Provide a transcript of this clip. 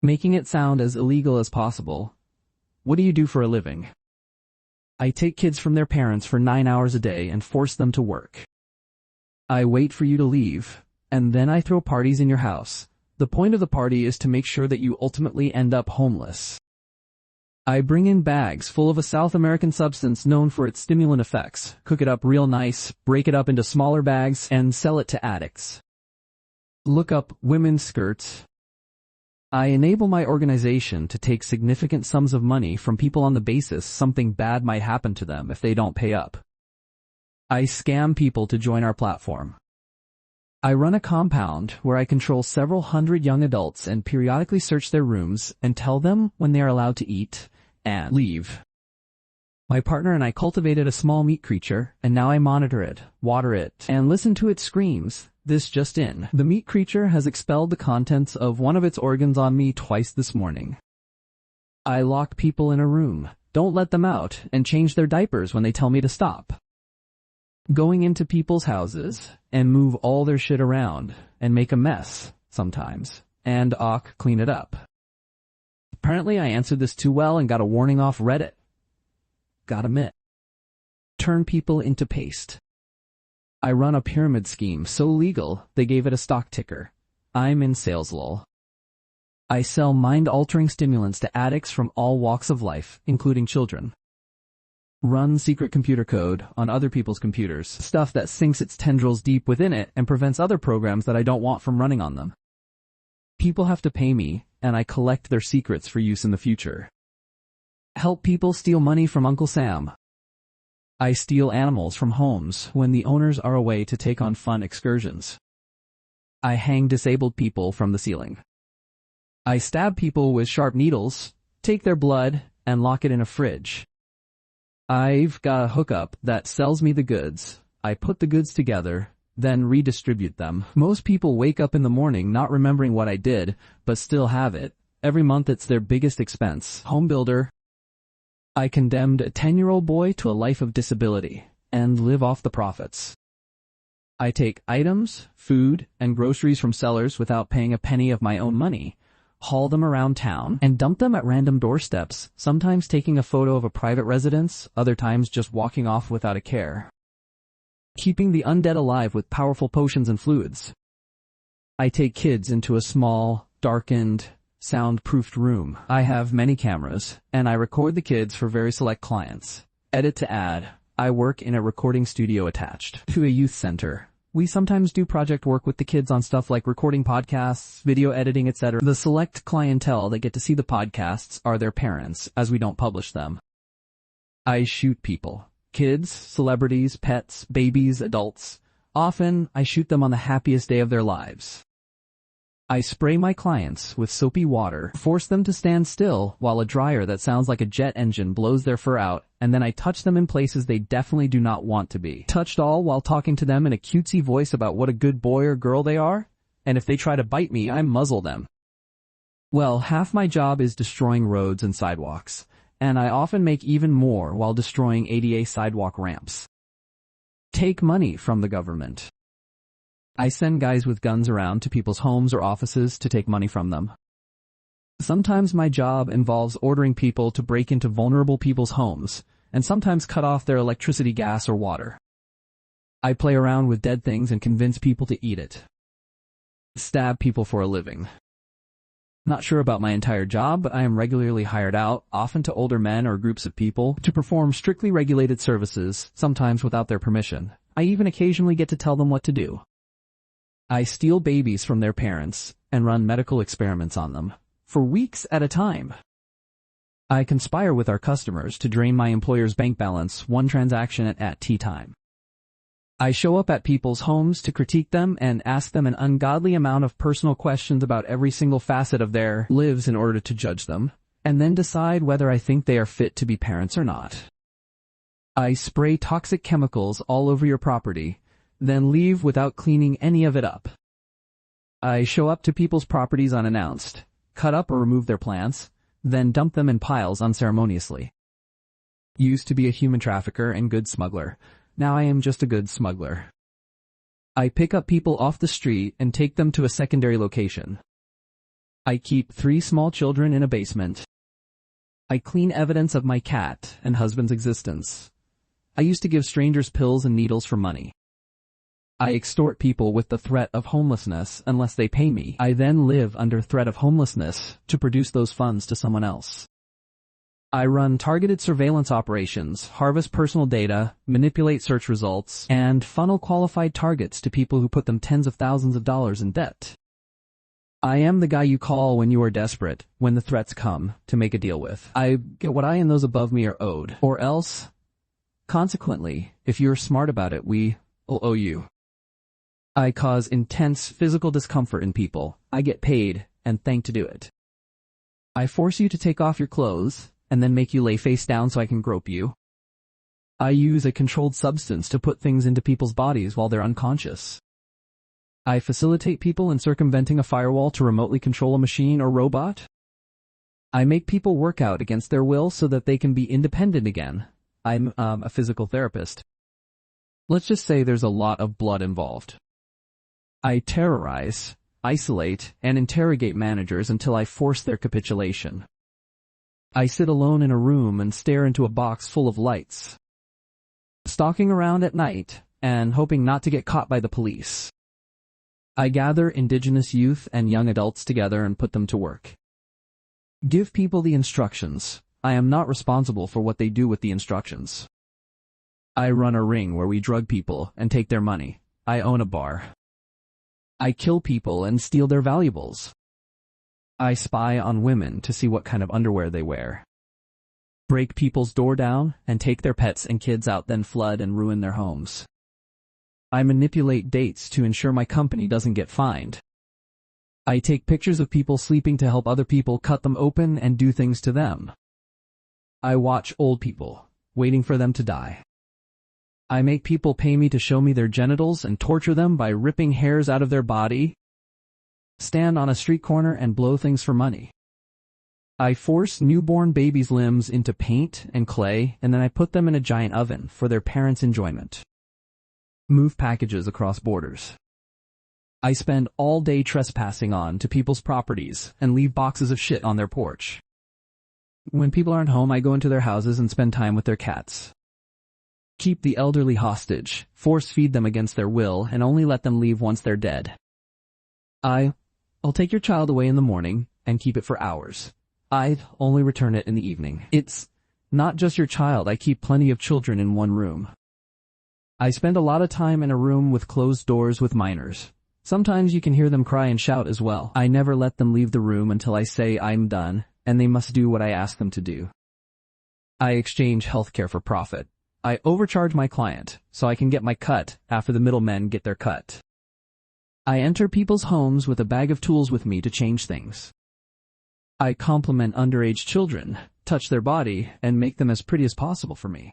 making it sound as illegal as possible. What do you do for a living? I take kids from their parents for 9 hours a day and force them to work. I wait for you to leave, and then I throw parties in your house. The point of the party is to make sure that you ultimately end up homeless. I bring in bags full of a South American substance known for its stimulant effects, cook it up real nice, break it up into smaller bags, and sell it to addicts. Look up women's skirts. I enable my organization to take significant sums of money from people on the basis something bad might happen to them if they don't pay up. I scam people to join our platform. I run a compound where I control several hundred young adults and periodically search their rooms and tell them when they are allowed to eat and leave. My partner and I cultivated a small meat creature, and now I monitor it, water it, and listen to its screams. This just in. The meat creature has expelled the contents of one of its organs on me twice this morning. I lock people in a room, don't let them out, and change their diapers when they tell me to stop. Going into people's houses and move all their shit around and make a mess, sometimes, and clean it up. Apparently I answered this too well and got a warning off Reddit. Gotta admit. Turn people into paste. I run a pyramid scheme so legal they gave it a stock ticker. I'm in sales lol. I sell mind-altering stimulants to addicts from all walks of life, including children. Run secret computer code on other people's computers, stuff that sinks its tendrils deep within it and prevents other programs that I don't want from running on them. People have to pay me, and I collect their secrets for use in the future. Help people steal money from Uncle Sam. I steal animals from homes when the owners are away to take on fun excursions. I hang disabled people from the ceiling. I stab people with sharp needles, take their blood, and lock it in a fridge. I've got a hookup that sells me the goods. I put the goods together, then redistribute them. Most people wake up in the morning not remembering what I did, but still have it. Every month it's their biggest expense. Home builder. I condemned a 10-year-old boy to a life of disability and live off the profits. I take items, food, and groceries from sellers without paying a penny of my own money, haul them around town, and dump them at random doorsteps, sometimes taking a photo of a private residence, other times just walking off without a care. Keeping the undead alive with powerful potions and fluids. I take kids into a small, darkened, soundproofed room. I have many cameras, and I record the kids for very select clients. Edit to ad. I work in a recording studio attached to a youth center. We sometimes do project work with the kids on stuff like recording podcasts, video editing, etc. The select clientele that get to see the podcasts are their parents, as we don't publish them. I shoot people. Kids, celebrities, pets, babies, adults. Often, I shoot them on the happiest day of their lives. I spray my clients with soapy water, force them to stand still while a dryer that sounds like a jet engine blows their fur out, and then I touch them in places they definitely do not want to be. Touched all while talking to them in a cutesy voice about what a good boy or girl they are, and if they try to bite me, I muzzle them. Well, half my job is destroying roads and sidewalks, and I often make even more while destroying ADA sidewalk ramps. Take money from the government. I send guys with guns around to people's homes or offices to take money from them. Sometimes my job involves ordering people to break into vulnerable people's homes, and sometimes cut off their electricity, gas, or water. I play around with dead things and convince people to eat it. Stab people for a living. Not sure about my entire job, but I am regularly hired out, often to older men or groups of people, to perform strictly regulated services, sometimes without their permission. I even occasionally get to tell them what to do. I steal babies from their parents and run medical experiments on them, for weeks at a time. I conspire with our customers to drain my employer's bank balance one transaction at tea time. I show up at people's homes to critique them and ask them an ungodly amount of personal questions about every single facet of their lives in order to judge them, and then decide whether I think they are fit to be parents or not. I spray toxic chemicals all over your property, then leave without cleaning any of it up. I show up to people's properties unannounced, cut up or remove their plants, then dump them in piles unceremoniously. Used to be a human trafficker and goods smuggler. Now I am just a goods smuggler. I pick up people off the street and take them to a secondary location. I keep 3 small children in a basement. I clean evidence of my cat and husband's existence. I used to give strangers pills and needles for money. I extort people with the threat of homelessness unless they pay me. I then live under threat of homelessness to produce those funds to someone else. I run targeted surveillance operations, harvest personal data, manipulate search results, and funnel qualified targets to people who put them tens of thousands of dollars in debt. I am the guy you call when you are desperate, when the threats come, to make a deal with. I get what I and those above me are owed, or else, consequently, if you're smart about it, we will owe you. I cause intense physical discomfort in people. I get paid and thanked to do it. I force you to take off your clothes and then make you lay face down so I can grope you. I use a controlled substance to put things into people's bodies while they're unconscious. I facilitate people in circumventing a firewall to remotely control a machine or robot. I make people work out against their will so that they can be independent again. I'm a physical therapist. Let's just say there's a lot of blood involved. I terrorize, isolate, and interrogate managers until I force their capitulation. I sit alone in a room and stare into a box full of lights, stalking around at night and hoping not to get caught by the police. I gather indigenous youth and young adults together and put them to work. Give people the instructions. I am not responsible for what they do with the instructions. I run a ring where we drug people and take their money. I own a bar. I kill people and steal their valuables. I spy on women to see what kind of underwear they wear. Break people's door down and take their pets and kids out, then flood and ruin their homes. I manipulate dates to ensure my company doesn't get fined. I take pictures of people sleeping to help other people cut them open and do things to them. I watch old people, waiting for them to die. I make people pay me to show me their genitals and torture them by ripping hairs out of their body. Stand on a street corner and blow things for money. I force newborn babies' limbs into paint and clay, and then I put them in a giant oven for their parents' enjoyment. Move packages across borders. I spend all day trespassing on to people's properties and leave boxes of shit on their porch. When people aren't home, I go into their houses and spend time with their cats. Keep the elderly hostage, force feed them against their will, and only let them leave once they're dead. I'll take your child away in the morning and keep it for hours. I'd only return it in the evening. It's not just your child. I keep plenty of children in one room. I spend a lot of time in a room with closed doors with minors. Sometimes you can hear them cry and shout as well. I never let them leave the room until I say I'm done, and they must do what I ask them to do. I exchange healthcare for profit. I overcharge my client, so I can get my cut after the middlemen get their cut. I enter people's homes with a bag of tools with me to change things. I compliment underage children, touch their body, and make them as pretty as possible for me.